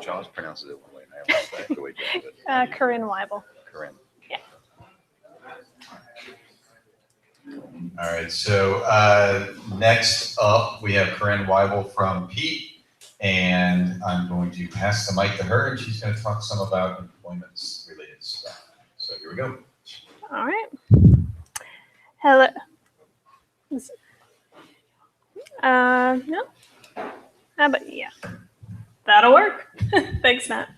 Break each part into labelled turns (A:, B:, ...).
A: Jaws pronounces it one way, and I always say the way Jaws did.
B: Corinne Weible.
A: Corinne.
B: Yeah.
C: All right, so next up we have Corinne Weible from Pete, and I'm going to pass the mic to her, and she's going to talk some about employment-related stuff. So here we go.
B: All right. Hello. No. How about, yeah. That'll work. Thanks, Matt.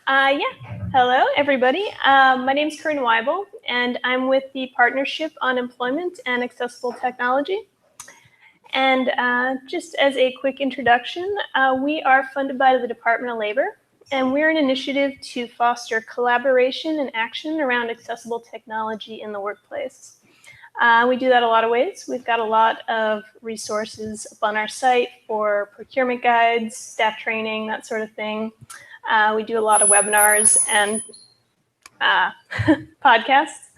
B: Yeah. Hello, everybody. My name is Corinne Weible, and I'm with the Partnership on Employment and Accessible Technology. And just as a quick introduction, we are funded by the Department of Labor, and we're an initiative to foster collaboration and action around accessible technology in the workplace. We do that a lot of ways. We've got a lot of resources up on our site for procurement guides, staff training, that sort of thing. We do a lot of webinars and podcasts.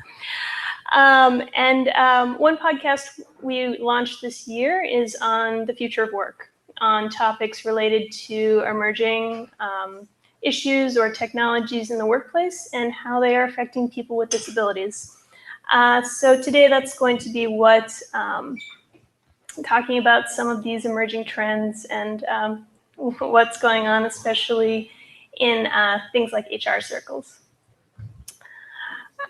B: One podcast we launched this year is on the future of work, on topics related to emerging issues or technologies in the workplace and how they are affecting people with disabilities. So today that's going to be talking about some of these emerging trends and what's going on, especially in things like HR circles.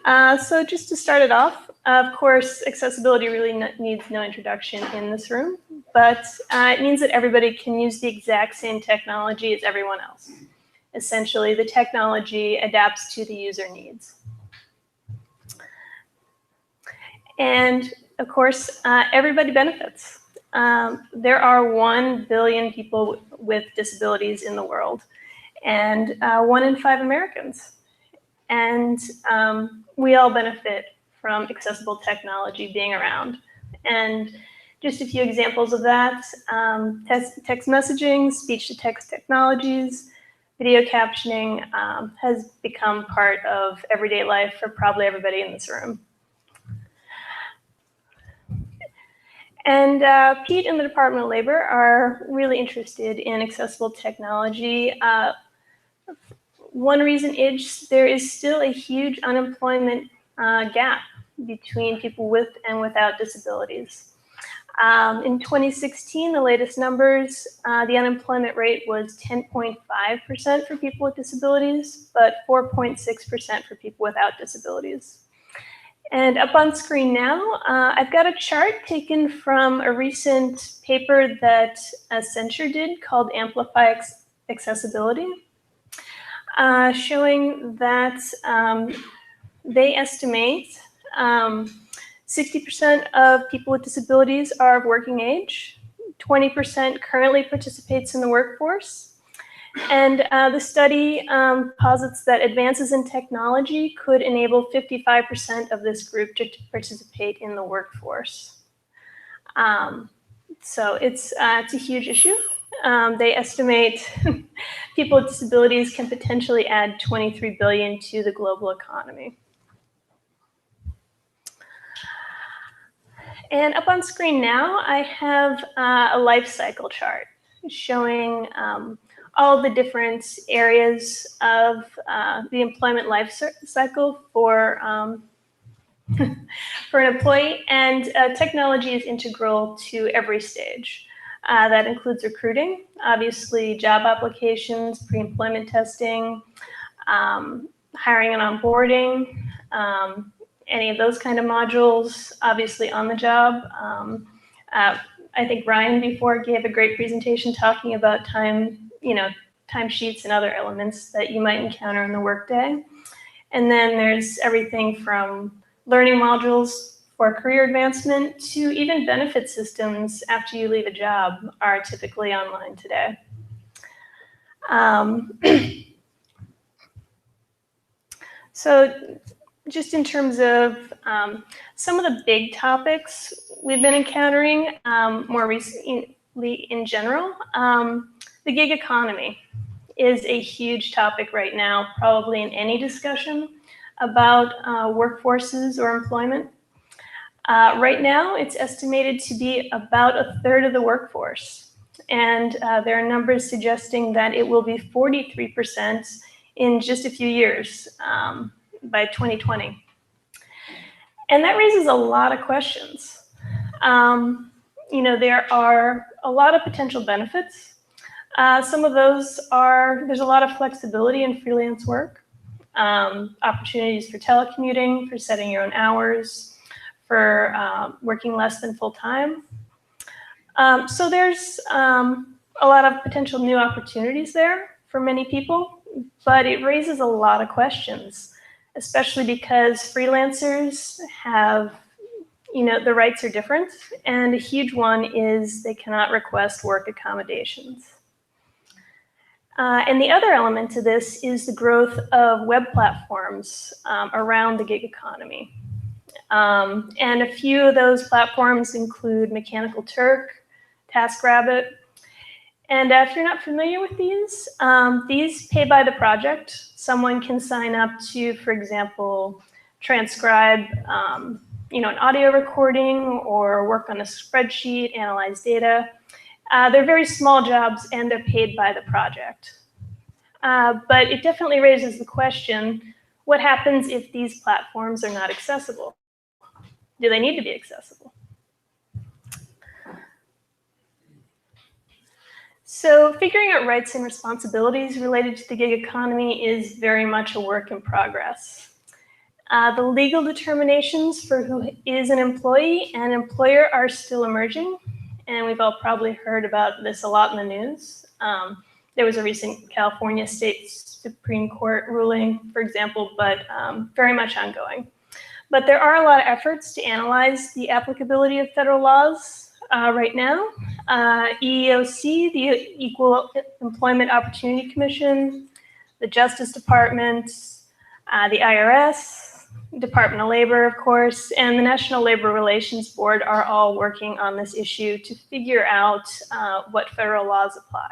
B: So just to start it off, of course, accessibility really needs no introduction in this room, but it means that everybody can use the exact same technology as everyone else. Essentially, the technology adapts to the user needs. And of course, everybody benefits. There are 1 billion people with disabilities in the world, and 1 in 5 Americans. And we all benefit from accessible technology being around. And just a few examples of that, text messaging, speech-to-text technologies, video captioning has become part of everyday life for probably everybody in this room. And Pete and the Department of Labor are really interested in accessible technology. One reason is there is still a huge unemployment gap between people with and without disabilities. In 2016, the latest numbers, the unemployment rate was 10.5% for people with disabilities, but 4.6% for people without disabilities. And up on screen now, I've got a chart taken from a recent paper that Accenture did called Amplify Accessibility, showing that they estimate 60% of people with disabilities are of working age, 20% currently participates in the workforce, and the study posits that advances in technology could enable 55% of this group to participate in the workforce. So it's a huge issue. They estimate people with disabilities can potentially add $23 billion to the global economy. And up on screen now, I have a life cycle chart showing all the different areas of the employment life cycle for an employee, and technology is integral to every stage. That includes recruiting, obviously job applications, pre-employment testing, hiring and onboarding, any of those kind of modules, obviously on the job. I think Ryan before gave a great presentation talking about timesheets and other elements that you might encounter in the workday. And then there's everything from learning modules for career advancement to even benefit systems after you leave a job are typically online today. So just in terms of some of the big topics we've been encountering more recently in general, the gig economy is a huge topic right now, probably in any discussion about workforces or employment. Right now, it's estimated to be about 1/3 of the workforce. and there are numbers suggesting that it will be 43% in just a few years, by 2020. And that raises a lot of questions. There are a lot of potential benefits. Some of those are, there's a lot of flexibility in freelance work, opportunities for telecommuting, for setting your own hours, for working less than full time. So there's a lot of potential new opportunities there for many people, but it raises a lot of questions, especially because freelancers have, the rights are different, and a huge one is they cannot request work accommodations. And the other element to this is the growth of web platforms around the gig economy. And a few of those platforms include Mechanical Turk, TaskRabbit. And if you're not familiar with these pay by the project. Someone can sign up to, for example, transcribe an audio recording or work on a spreadsheet, analyze data. They're very small jobs and they're paid by the project. But it definitely raises the question, what happens if these platforms are not accessible? Do they need to be accessible? So figuring out rights and responsibilities related to the gig economy is very much a work in progress. The legal determinations for who is an employee and employer are still emerging, and we've all probably heard about this a lot in the news. There was a recent California State Supreme Court ruling, for example, but very much ongoing. But there are a lot of efforts to analyze the applicability of federal laws right now. EEOC, the Equal Employment Opportunity Commission, the Justice Department, the IRS, Department of Labor, of course, and the National Labor Relations Board are all working on this issue to figure out what federal laws apply.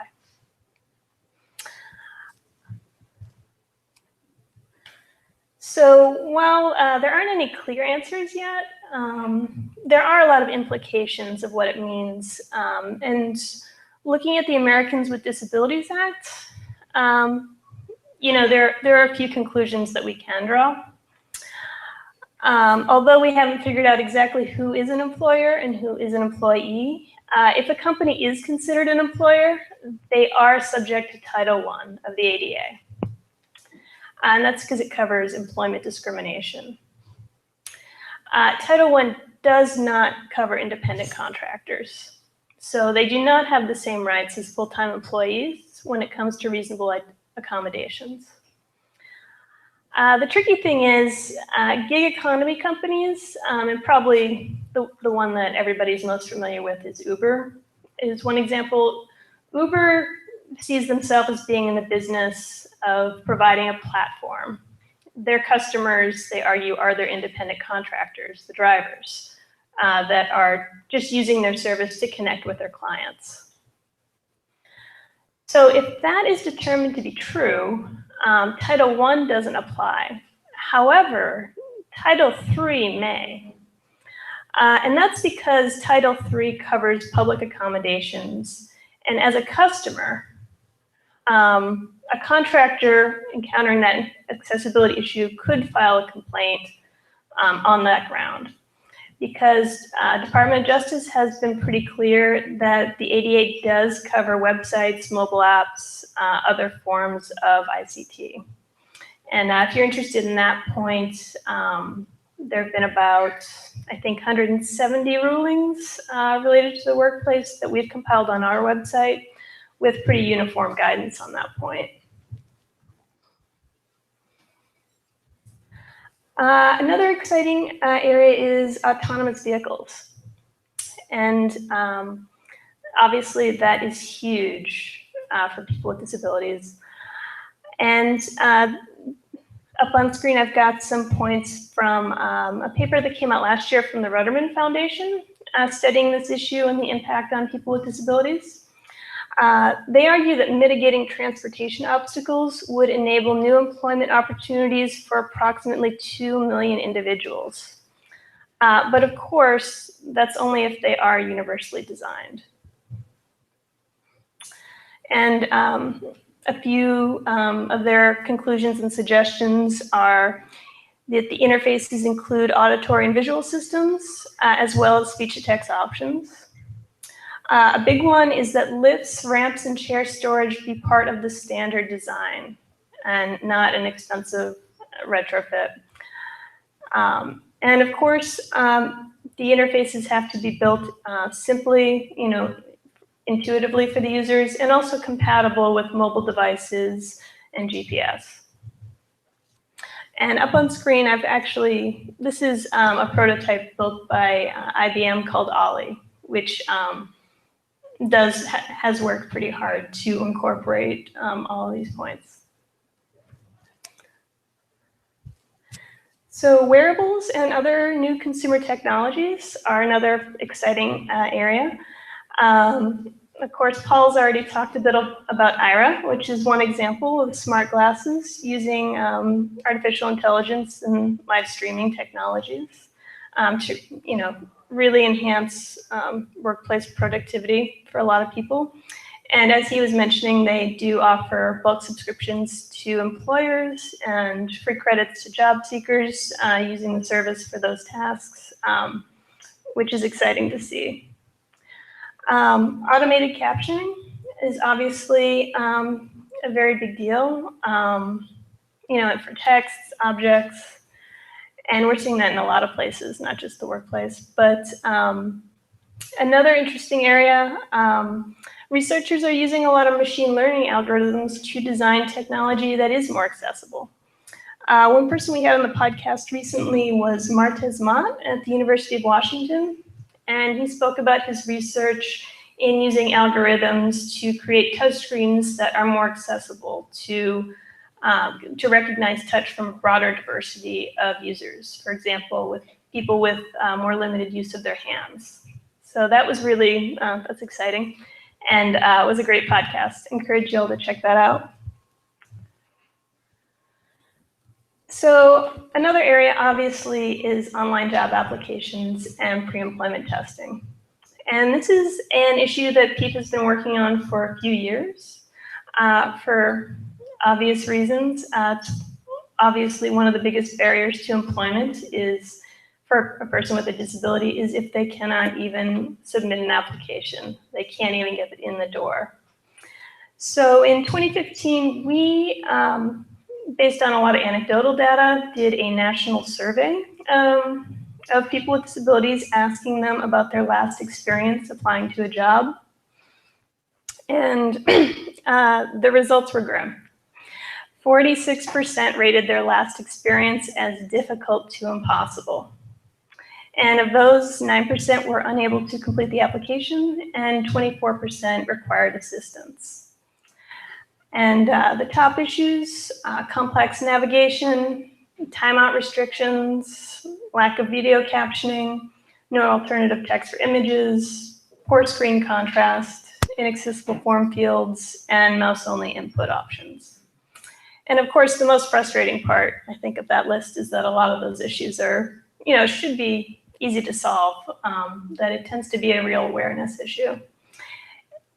B: So while there aren't any clear answers yet, there are a lot of implications of what it means. And looking at the Americans with Disabilities Act, there are a few conclusions that we can draw. Although we haven't figured out exactly who is an employer and who is an employee, if a company is considered an employer, they are subject to Title I of the ADA. And that's because it covers employment discrimination. Title I does not cover independent contractors. So they do not have the same rights as full-time employees when it comes to reasonable accommodations. The tricky thing is gig economy companies, and probably the one that everybody's most familiar with is Uber, is one example. Uber sees themselves as being in the business of providing a platform. Their customers, they argue, are their independent contractors, the drivers, that are just using their service to connect with their clients. So if that is determined to be true, Title I doesn't apply. However, Title III may. And that's because Title III covers public accommodations. And as a customer, a contractor encountering that accessibility issue could file a complaint on that ground, because Department of Justice has been pretty clear that the ADA does cover websites, mobile apps, other forms of ICT. And if you're interested in that point, there have been about, I think, 170 rulings related to the workplace that we've compiled on our website with pretty uniform guidance on that point. Another exciting area is autonomous vehicles. And obviously that is huge for people with disabilities. And up on screen, I've got some points from a paper that came out last year from the Rudderman Foundation studying this issue and the impact on people with disabilities. They argue that mitigating transportation obstacles would enable new employment opportunities for approximately 2 million individuals. But of course, that's only if they are universally designed. And a few of their conclusions and suggestions are that the interfaces include auditory and visual systems, as well as speech-to-text options. A big one is that lifts, ramps, and chair storage be part of the standard design and not an expensive retrofit. And of course, the interfaces have to be built simply, intuitively for the users, and also compatible with mobile devices and GPS. And up on screen, this is a prototype built by IBM called Ollie, which has worked pretty hard to incorporate all of these points. So wearables and other new consumer technologies are another exciting area. Of course, Paul's already talked a bit about Ira, which is one example of smart glasses using artificial intelligence and live streaming technologies to, really enhance workplace productivity for a lot of people. And as he was mentioning, they do offer bulk subscriptions to employers and free credits to job seekers using the service for those tasks, which is exciting to see. Automated captioning is obviously a very big deal, for texts, objects, and we're seeing that in a lot of places, not just the workplace. But another interesting area, researchers are using a lot of machine learning algorithms to design technology that is more accessible. One person we had on the podcast recently was Martez Mott at the University of Washington, and he spoke about his research in using algorithms to create touchscreens that are more accessible to recognize touch from a broader diversity of users. For example, with people with more limited use of their hands. So that was really, that's exciting. And it was a great podcast. Encourage you all to check that out. So another area, obviously, is online job applications and pre-employment testing. And this is an issue that Pete has been working on for a few years for obvious reasons. Obviously, one of the biggest barriers to employment is for a person with a disability is if they cannot even submit an application. They can't even get it in the door. So in 2015, we, based on a lot of anecdotal data, did a national survey of people with disabilities, asking them about their last experience applying to a job. And the results were grim. 46% rated their last experience as difficult to impossible. And of those, 9% were unable to complete the application, and 24% required assistance. And the top issues, complex navigation, timeout restrictions, lack of video captioning, no alternative text or images, poor screen contrast, inaccessible form fields, and mouse-only input options. And of course, the most frustrating part, I think, of that list is that a lot of those issues are, should be easy to solve, that it tends to be a real awareness issue.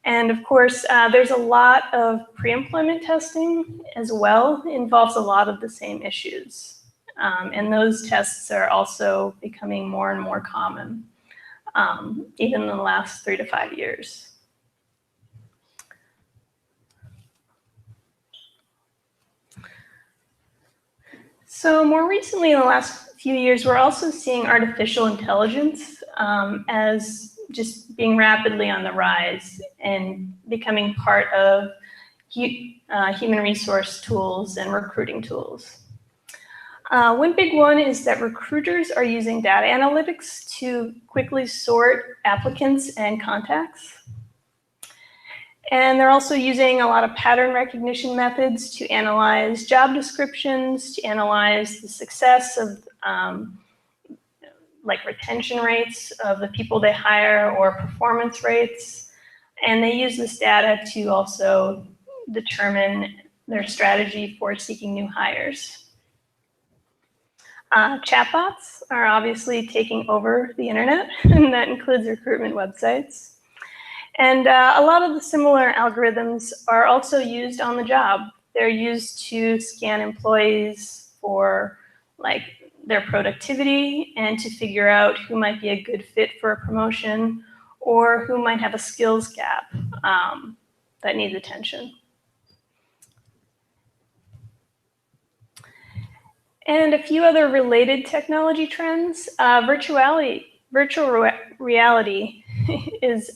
B: And of course, there's a lot of pre-employment testing as well. It involves a lot of the same issues. And those tests are also becoming more and more common, even in the last 3 to 5 years. So more recently, in the last few years, we're also seeing artificial intelligence as just being rapidly on the rise and becoming part of human resource tools and recruiting tools. One big one is that recruiters are using data analytics to quickly sort applicants and contacts. And they're also using a lot of pattern recognition methods to analyze job descriptions, to analyze the success of like retention rates of the people they hire or performance rates. And they use this data to also determine their strategy for seeking new hires. Chatbots are obviously taking over the internet, and that includes recruitment websites. And a lot of the similar algorithms are also used on the job. They're used to scan employees for like their productivity and to figure out who might be a good fit for a promotion or who might have a skills gap that needs attention. And a few other related technology trends. Virtual reality is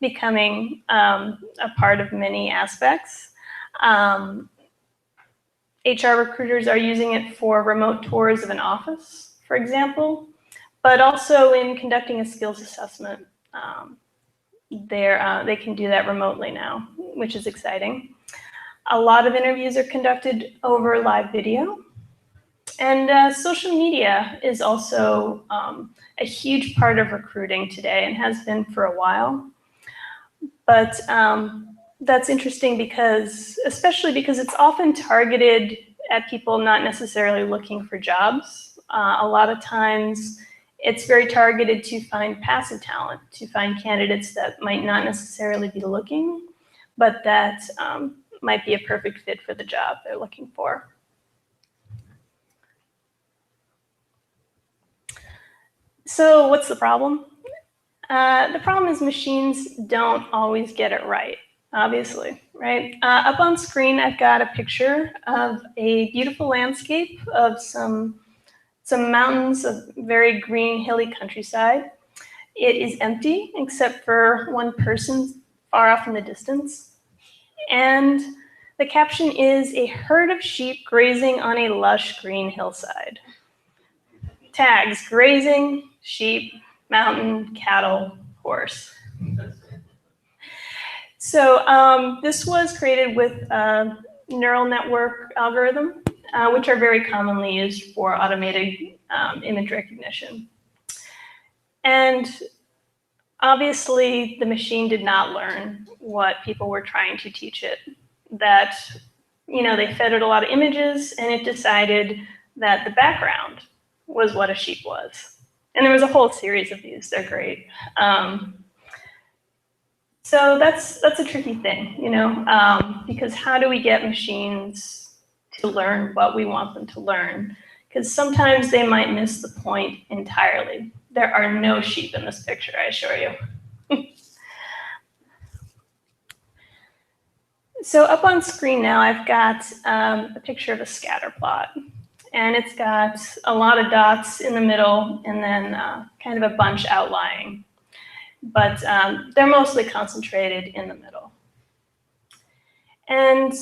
B: becoming a part of many aspects. HR recruiters are using it for remote tours of an office, for example, but also in conducting a skills assessment. They can do that remotely now, which is exciting. A lot of interviews are conducted over live video. And social media is also a huge part of recruiting today and has been for a while. But that's interesting because, especially because it's often targeted at people not necessarily looking for jobs. A lot of times it's very targeted to find passive talent, to find candidates that might not necessarily be looking, but that might be a perfect fit for the job they're looking for. So what's the problem? The problem is machines don't always get it right, obviously, right? Up on screen, I've got a picture of a beautiful landscape of some mountains of very green, hilly countryside. It is empty, except for one person far off in the distance. And the caption is a herd of sheep grazing on a lush green hillside. Tags: grazing, sheep, mountain, cattle, horse. So this was created with a neural network algorithm, which are very commonly used for automated image recognition. And obviously, the machine did not learn what people were trying to teach it. That, they fed it a lot of images, and it decided that the background was what a sheep was. And there was a whole series of these. They're great. So that's a tricky thing, because how do we get machines to learn what we want them to learn? Because sometimes they might miss the point entirely. There are no sheep in this picture, I assure you. So up on screen now, I've got a picture of a scatter plot. And it's got a lot of dots in the middle and then kind of a bunch outlying. But they're mostly concentrated in the middle. And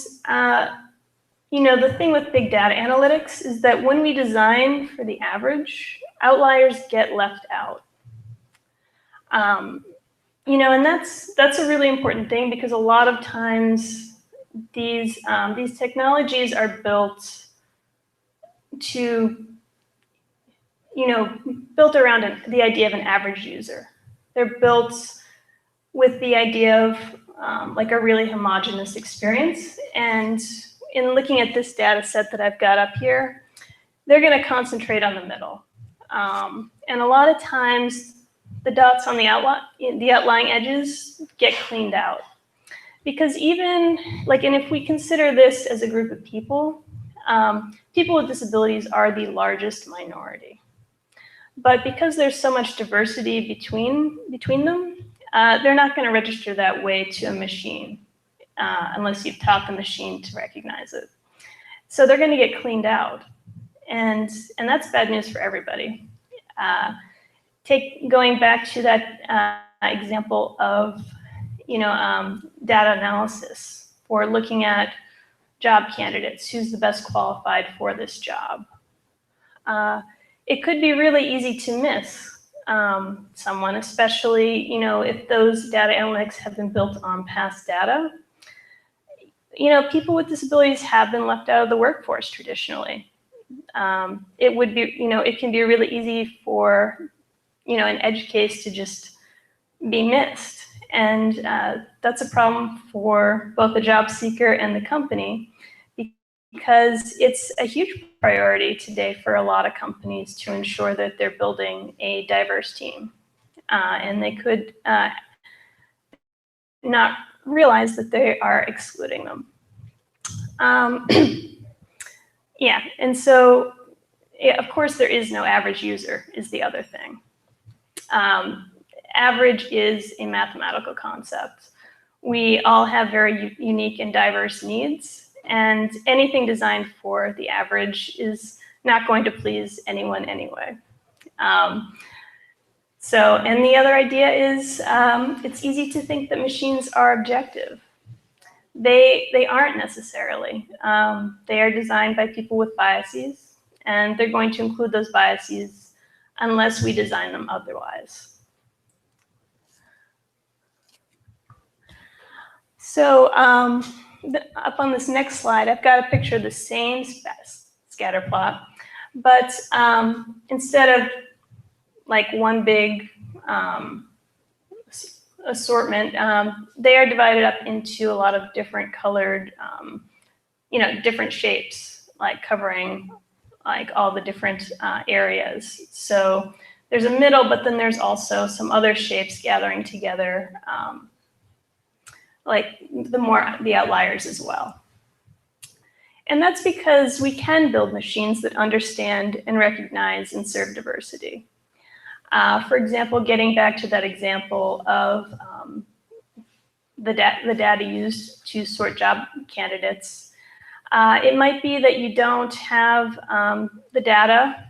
B: the thing with big data analytics is that when we design for the average, outliers get left out. And that's a really important thing because a lot of times these technologies are built built around the idea of an average user. They're built with the idea of like a really homogeneous experience. And in looking at this data set that I've got up here, they're going to concentrate on the middle. And a lot of times, the dots on the outlying edges get cleaned out. Because even, and if we consider this as a group of people, people with disabilities are the largest minority. But because there's so much diversity between them, they're not going to register that way to a machine unless you've taught the machine to recognize it. So they're going to get cleaned out. And that's bad news for everybody. Going back to that example of data analysis for looking at job candidates, who's the best qualified for this job. It could be really easy to miss someone, especially if those data analytics have been built on past data. People with disabilities have been left out of the workforce traditionally. It would be, it can be really easy for, an edge case to just be missed. And that's a problem for both the job seeker and the company because it's a huge priority today for a lot of companies to ensure that they're building a diverse team. And they could not realize that they are excluding them. Yeah, and so, yeah, of course, there is no average user is the other thing. Average is a mathematical concept. We all have very unique and diverse needs, and anything designed for the average is not going to please anyone anyway. And the other idea is it's easy to think that machines are objective. They aren't necessarily. They are designed by people with biases, and they're going to include those biases unless we design them otherwise. So up on this next slide, I've got a picture of the same scatter plot, but instead of like one big assortment, they are divided up into a lot of different colored, different shapes, like covering like all the different areas. So there's a middle, but then there's also some other shapes gathering together, like the outliers as well. And that's because we can build machines that understand and recognize and serve diversity. For example, getting back to that example of the data used to sort job candidates, it might be that you don't have the data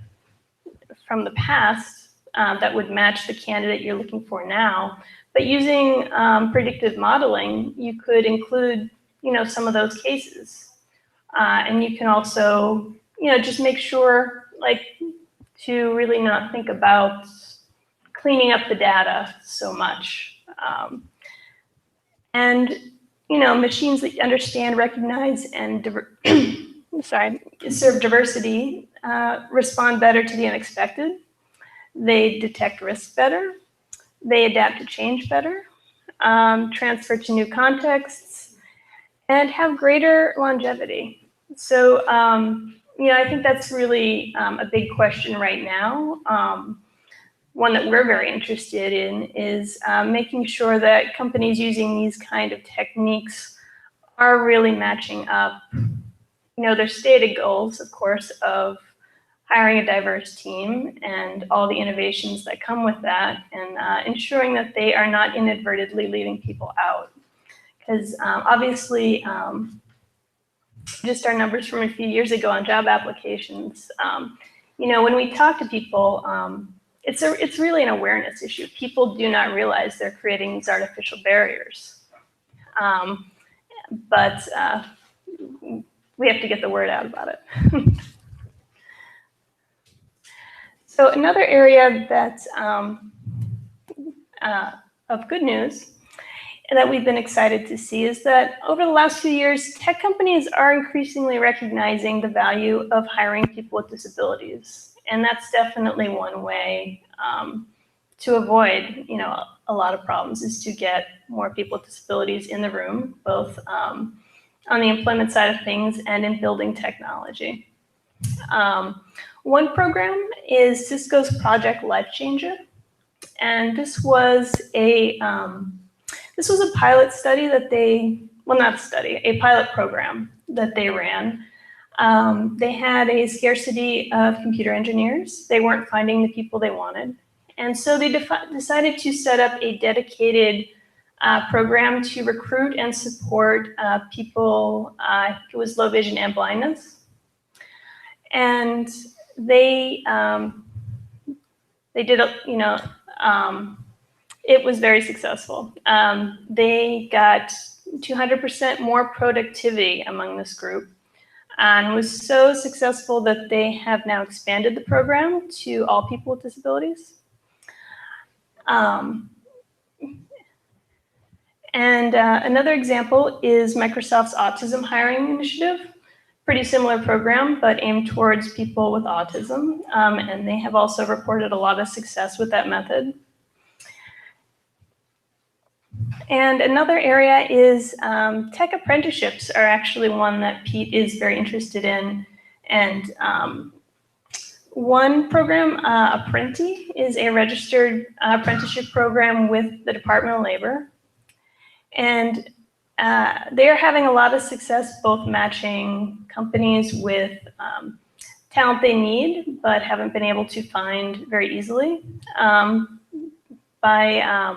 B: from the past that would match the candidate you're looking for now. But using predictive modeling, you could include, some of those cases. And you can also, just make sure, to really not think about cleaning up the data so much. Machines that understand, recognize, and serve diversity respond better to the unexpected. They detect risk better. They adapt to change better, transfer to new contexts, and have greater longevity. So, I think that's really a big question right now. One that we're very interested in is making sure that companies using these kind of techniques are really matching up, their stated goals, of course, of hiring a diverse team and all the innovations that come with that, and ensuring that they are not inadvertently leaving people out. Because obviously, just our numbers from a few years ago on job applications, when we talk to people, it's really an awareness issue. People do not realize they're creating these artificial barriers. But we have to get the word out about it. So another area that's of good news and that we've been excited to see is that over the last few years, tech companies are increasingly recognizing the value of hiring people with disabilities. And that's definitely one way to avoid, a lot of problems, is to get more people with disabilities in the room, both on the employment side of things and in building technology. One program is Cisco's Project Life Changer, and this was a pilot study that a pilot program that they ran. They had a scarcity of computer engineers. They weren't finding the people they wanted, and so they decided to set up a dedicated program to recruit and support people. It was low vision and blindness, and they did, it was very successful. They got 200% more productivity among this group, and was so successful that they have now expanded the program to all people with disabilities. Another example is Microsoft's Autism Hiring Initiative. Pretty similar program, but aimed towards people with autism. And they have also reported a lot of success with that method. And another area is tech apprenticeships are actually one that Pete is very interested in. And one program, Apprenti, is a registered apprenticeship program with the Department of Labor. And they are having a lot of success both matching companies with talent they need but haven't been able to find very easily by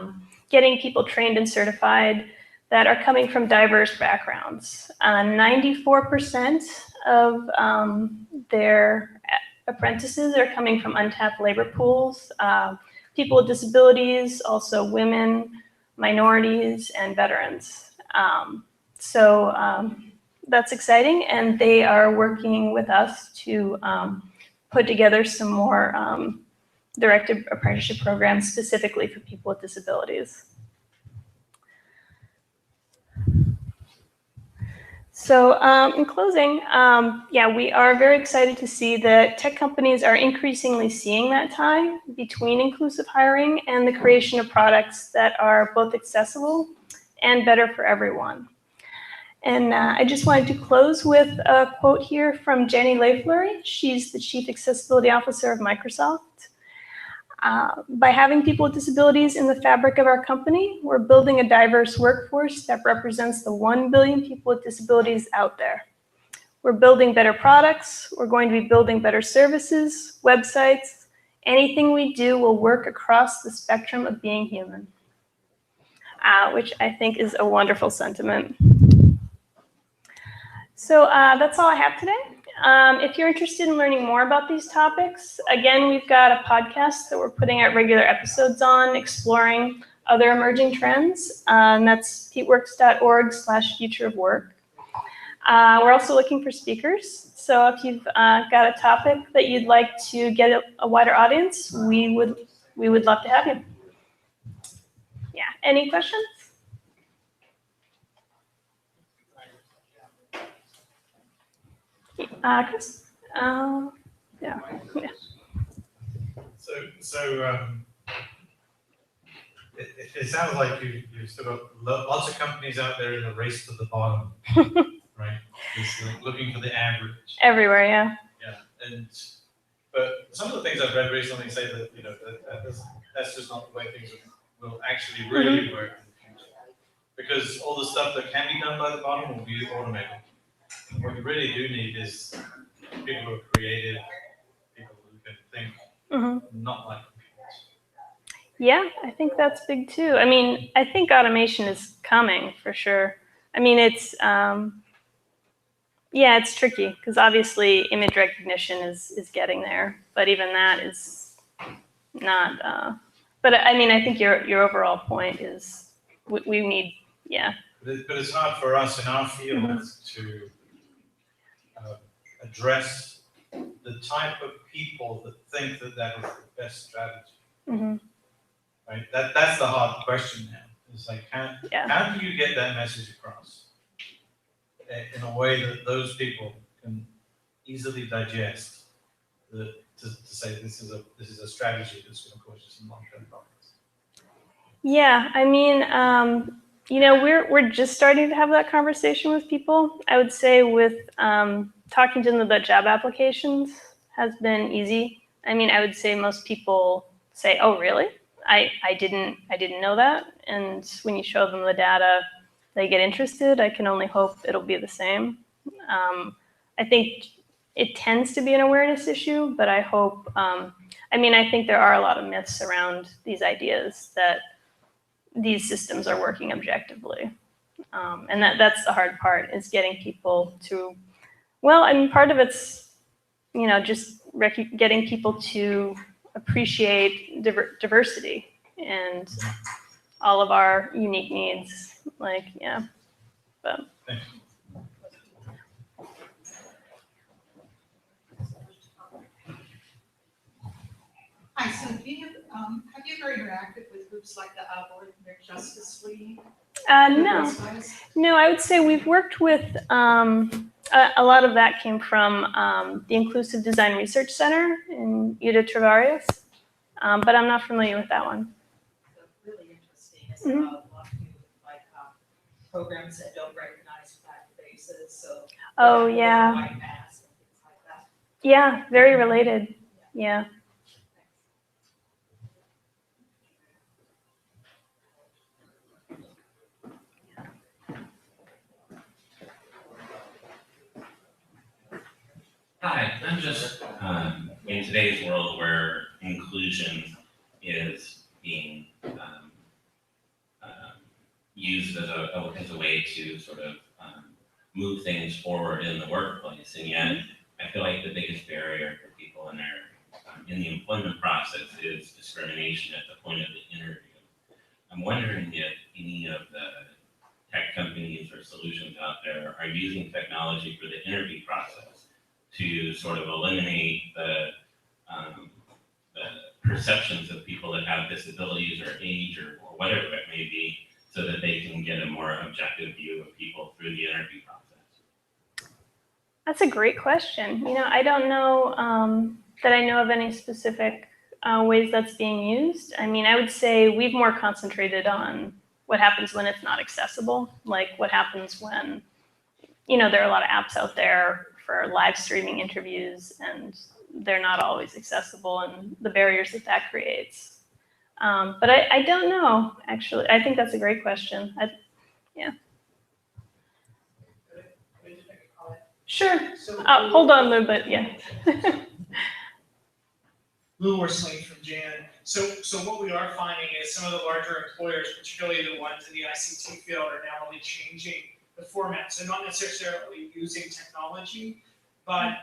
B: getting people trained and certified that are coming from diverse backgrounds. 94% of their apprentices are coming from untapped labor pools, people with disabilities, also women, minorities, and veterans. That's exciting, and they are working with us to put together some more directed apprenticeship programs specifically for people with disabilities. So in closing, we are very excited to see that tech companies are increasingly seeing that tie between inclusive hiring and the creation of products that are both accessible and better for everyone. And I just wanted to close with a quote here from Jenny Lafleury. She's the Chief Accessibility Officer of Microsoft. By having people with disabilities in the fabric of our company, we're building a diverse workforce that represents the 1 billion people with disabilities out there. We're building better products. We're going to be building better services, websites. Anything we do will work across the spectrum of being human, which I think is a wonderful sentiment. So that's all I have today. If you're interested in learning more about these topics, again, we've got a podcast that we're putting out regular episodes on, exploring other emerging trends, and that's peteworks.org/future of work. We're also looking for speakers, so if you've got a topic that you'd like to get a wider audience, we would love to have you. Yeah, any questions? Chris? Yeah.
D: It sounds like you've still got lots of companies out there in the race to the bottom, right? Just looking for the average.
B: Everywhere, yeah.
D: Yeah, but some of the things I've read recently say that that's just not the way things will actually really work in the future, because all the stuff that can be done by the bottom will be automated. What you really do need is people who are creative, people who can think, not like computers.
B: Yeah, I think that's big too. I mean, I think automation is coming for sure. I mean, it's it's tricky because obviously image recognition is getting there, but even that is not. But I mean, I think your overall point is we need, yeah.
D: But it's hard for us in our field to address the type of people that think that is the best strategy. Right? That's the hard question now. It's like, how do you get that message across in a way that those people can easily digest to say this is a strategy that's going to cause you some long-term problems?
B: Yeah, I mean, we're just starting to have that conversation with people. I would say with talking to them about job applications has been easy. I mean, I would say most people say, "Oh, really? I didn't know that." And when you show them the data, they get interested. I can only hope it'll be the same. I think it tends to be an awareness issue, but I hope. I think there are a lot of myths around these ideas that these systems are working objectively, and that's the hard part, is getting people to. Well, I mean, part of it's just getting people to appreciate diversity and all of our unique needs. But.
E: Hi, so have you ever interacted with groups like the Algorithmic Justice League?
B: No, I would say we've worked with, a lot of that came from the Inclusive Design Research Center in Ida Travarius, but I'm not familiar with that one.
E: So really interesting. It's a lot to do with programs that don't recognize Black faces. So
B: yeah.
E: white masks and things like that.
B: Yeah, very related. Yeah.
F: Hi, I'm just, in today's world where inclusion is being used as a way to sort of move things forward in the workplace, and yet I feel like the biggest barrier for people in their in the employment process is discrimination at the point of the interview. I'm wondering if any of the tech companies or solutions out there are using technology for the interview process to sort of eliminate the perceptions of people that have disabilities or age or whatever it may be, so that they can get a more objective view of people through the interview process.
B: That's a great question. I don't know that I know of any specific ways that's being used. I mean, I would say we've more concentrated on what happens when it's not accessible, like what happens when, there are a lot of apps out there for live streaming interviews and they're not always accessible and the barriers that creates. But I don't know, actually. I think that's a great question. Sure. Hold on a little bit, yeah.
G: Lou or Slade from Jan. So what we are finding is some of the larger employers, particularly the ones in the ICT field, are now really changing the format. So not necessarily using technology, but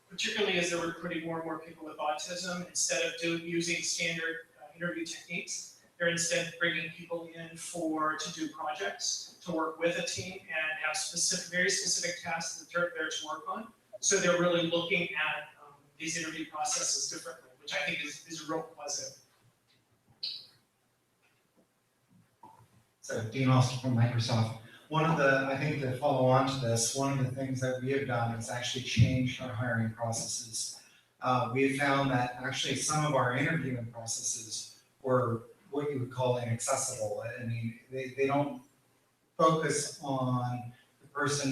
G: particularly as they're recruiting more and more people with autism, instead of using standard interview techniques, they're instead bringing people in to do projects, to work with a team and have very specific tasks that they're there to work on. So they're really looking at these interview processes differently, which I think is real positive.
H: So Dean Austin from Microsoft. I think to follow on to this, one of the things that we have done is actually changed our hiring processes. We have found that actually some of our interviewing processes were what you would call inaccessible. I mean, they don't focus on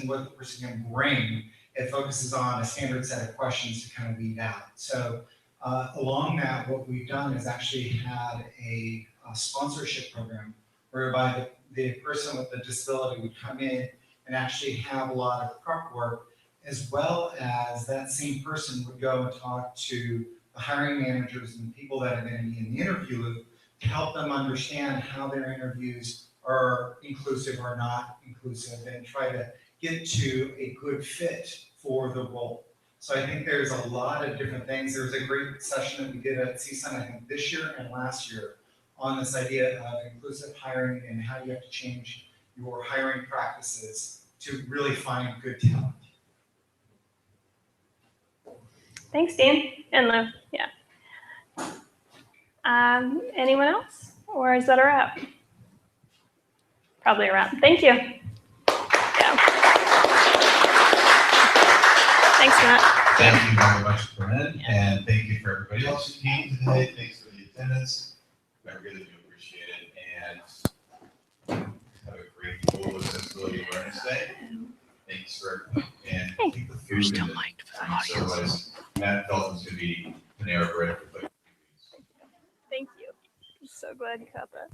H: what the person can bring. It focuses on a standard set of questions to kind of weed out. So along that, what we've done is actually had a sponsorship program whereby the person with the disability would come in and actually have a lot of prep work, as well as that same person would go and talk to the hiring managers and the people that are going to be in the interview loop to help them understand how their interviews are inclusive or not inclusive and try to get to a good fit for the role. So I think there's a lot of different things. There was a great session that we did at CSUN, I think this year and last year, on this idea of inclusive hiring and how you have to change your hiring practices to really find good talent.
B: Thanks, Dan and Lou. Yeah. Anyone else? Or is that a wrap? Probably a wrap. Thank you. Yeah. Thanks, Matt.
C: Thank you very much, Corinne, and thank you for everybody else who came today. Thanks for the attendance. I really do appreciate it, and have a great Global Accessibility Awareness Day. Thanks for everything, and keep the food in the so as Matt felt was going to be Panera Bread for like 3 weeks.
B: Thank you. I'm so glad you caught that.